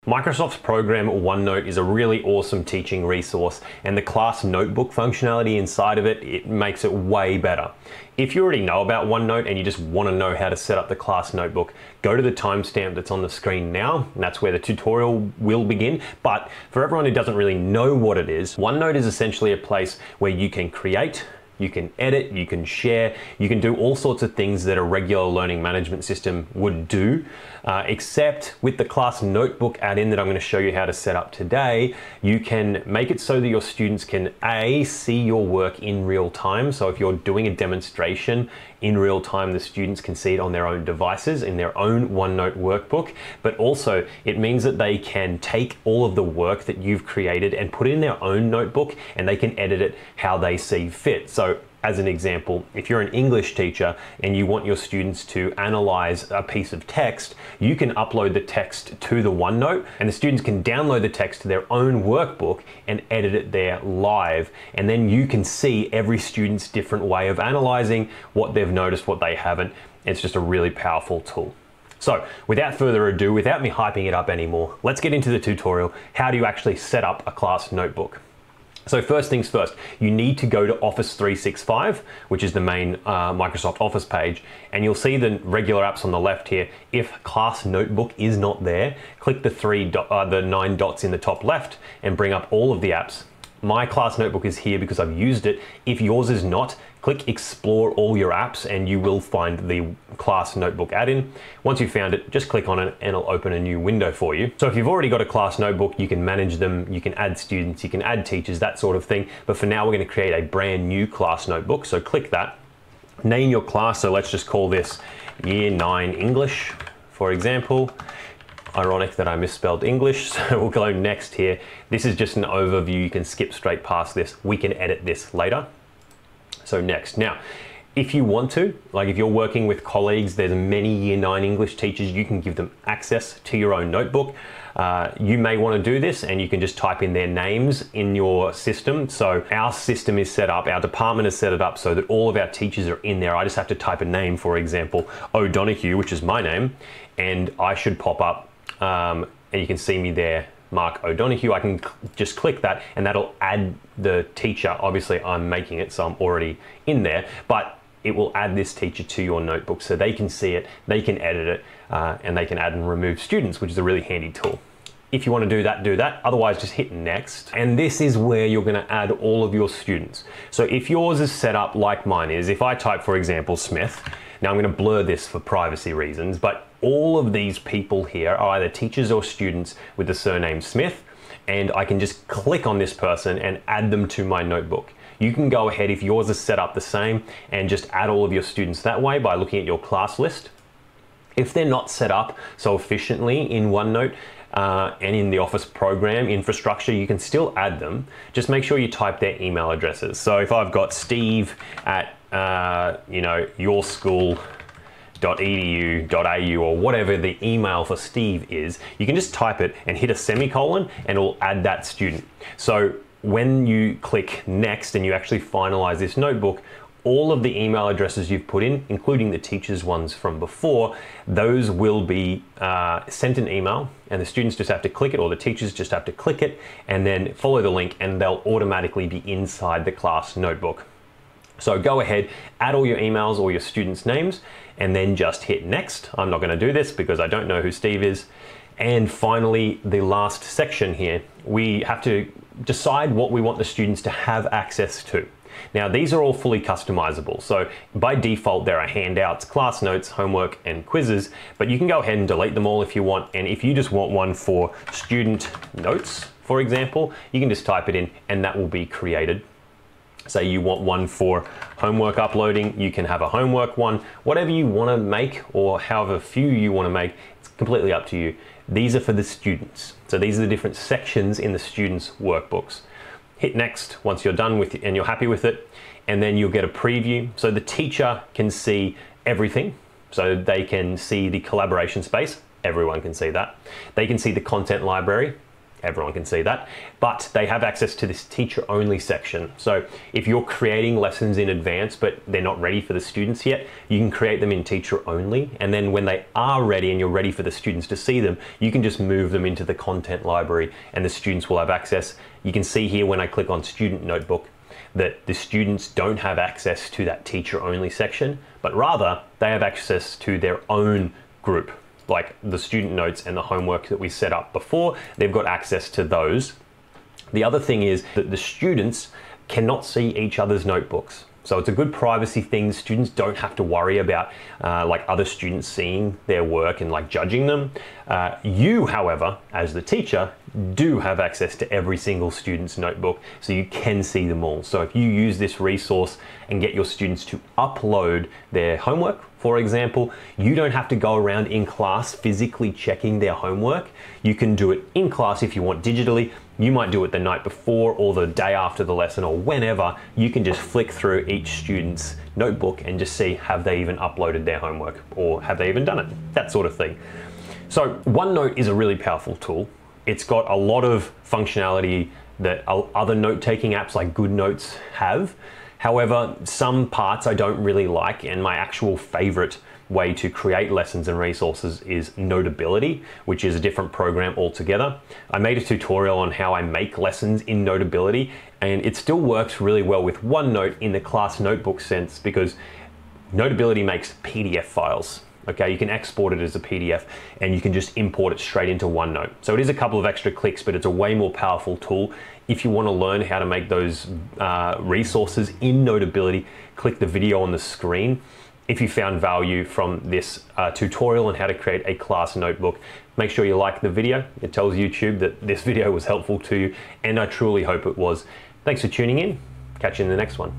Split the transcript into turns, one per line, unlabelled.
Microsoft's program OneNote is a really awesome teaching resource, and the class notebook functionality inside of it makes it way better. If you already know about OneNote and you just want to know how to set up the class notebook, go to the timestamp that's on the screen now, and that's where the tutorial will begin. But for everyone who doesn't really know what it is, OneNote is essentially a place where you can create, you can edit, you can share, you can do all sorts of things that a regular learning management system would do, except with the class notebook add-in that I'm going to show you how to set up today, you can make it so that your students can see your work in real time. So if you're doing a demonstration in real time, the students can see it on their own devices in their own OneNote workbook, but also it means that they can take all of the work that you've created and put it in their own notebook, and they can edit it how they see fit. So as an example, if you're an English teacher and you want your students to analyze a piece of text, you can upload the text to the OneNote, and the students can download the text to their own workbook and edit it there live. And then you can see every student's different way of analyzing what they've noticed, what they haven't. It's just a really powerful tool. So without further ado, without me hyping it up anymore, let's get into the tutorial. How do you actually set up a class notebook? So first things first, you need to go to Office 365, which is the main Microsoft Office page, and you'll see the regular apps on the left here. If Class Notebook is not there, click the 9 dots in the top left and bring up all of the apps. My Class Notebook is here because I've used it. If yours is not, click Explore all your apps and you will find the Class Notebook add-in. Once you've found it, just click on it and it'll open a new window for you. So if you've already got a Class Notebook, you can manage them, you can add students, you can add teachers, that sort of thing. But for now, we're going to create a brand new Class Notebook. So click that, name your class. So let's just call this Year 9 English, for example. Ironic that I misspelled English, so we'll go next here. This is just an overview. You can skip straight past this. We can edit this later. So next. Now, if you want to, like if you're working with colleagues, there's many Year 9 English teachers, you can give them access to your own notebook. You may want to do this and you can just type in their names in your system. So our system is set up, our department has set it up so that all of our teachers are in there. I just have to type a name, for example, O'Donoghue, which is my name, and I should pop up and you can see me there, Mark O'Donoghue. I can just click that and that'll add the teacher. Obviously I'm making it, so I'm already in there, but it will add this teacher to your notebook so they can see it, they can edit it, and they can add and remove students, which is a really handy tool. If you want to do that, do that. Otherwise, just hit next. And this is where you're going to add all of your students. So if yours is set up like mine is, if I type, for example, Smith, now I'm going to blur this for privacy reasons, but all of these people here are either teachers or students with the surname Smith, and I can just click on this person and add them to my notebook. You can go ahead, if yours is set up the same, and just add all of your students that way by looking at your class list. If they're not set up so efficiently in OneNote and in the Office program infrastructure, you can still add them. Just make sure you type their email addresses. So if I've got Steve at yourschool.edu.au or whatever the email for Steve is, you can just type it and hit a semicolon and it'll add that student. So when you click next and you actually finalize this notebook, all of the email addresses you've put in, including the teachers' ones from before, those will be sent an email, and the students just have to click it, or the teachers just have to click it and then follow the link, and they'll automatically be inside the class notebook. So go ahead, add all your emails or your students' names, and then just hit next. I'm not going to do this because I don't know who Steve is. And finally, the last section here, we have to decide what we want the students to have access to. Now, these are all fully customizable. So by default, there are handouts, class notes, homework, and quizzes, but you can go ahead and delete them all if you want. And if you just want one for student notes, for example, you can just type it in and that will be created. Say you want one for homework uploading, you can have a homework one, whatever you want to make or however few you want to make, it's completely up to you. These are for the students. So these are the different sections in the students' workbooks. Hit next once you're done with it and you're happy with it, and then you'll get a preview. So the teacher can see everything. So they can see the collaboration space. Everyone can see that. They can see the content library. Everyone can see that, but they have access to this teacher only section. So if you're creating lessons in advance, but they're not ready for the students yet, you can create them in teacher only. And then when they are ready and you're ready for the students to see them, you can just move them into the content library and the students will have access. You can see here when I click on student notebook that the students don't have access to that teacher only section, but rather they have access to their own group. Like the student notes and the homework that we set up before, they've got access to those. The other thing is that the students cannot see each other's notebooks. So it's a good privacy thing. Students don't have to worry about like other students seeing their work and like judging them. You, however, as the teacher, do have access to every single student's notebook, so you can see them all. So if you use this resource and get your students to upload their homework, for example, you don't have to go around in class physically checking their homework. You can do it in class if you want digitally. You might do it the night before or the day after the lesson or whenever. You can just flick through each student's notebook and just see, have they even uploaded their homework or have they even done it? That sort of thing. So OneNote is a really powerful tool. It's got a lot of functionality that other note-taking apps like GoodNotes have. However, some parts I don't really like, and my actual favorite way to create lessons and resources is Notability, which is a different program altogether. I made a tutorial on how I make lessons in Notability, and it still works really well with OneNote in the class notebook sense because Notability makes PDF files. Okay, you can export it as a PDF and you can just import it straight into OneNote. So it is a couple of extra clicks, but it's a way more powerful tool. If you want to learn how to make those resources in Notability, click the video on the screen. If you found value from this tutorial on how to create a class notebook, make sure you like the video. It tells YouTube that this video was helpful to you, and I truly hope it was. Thanks for tuning in. Catch you in the next one.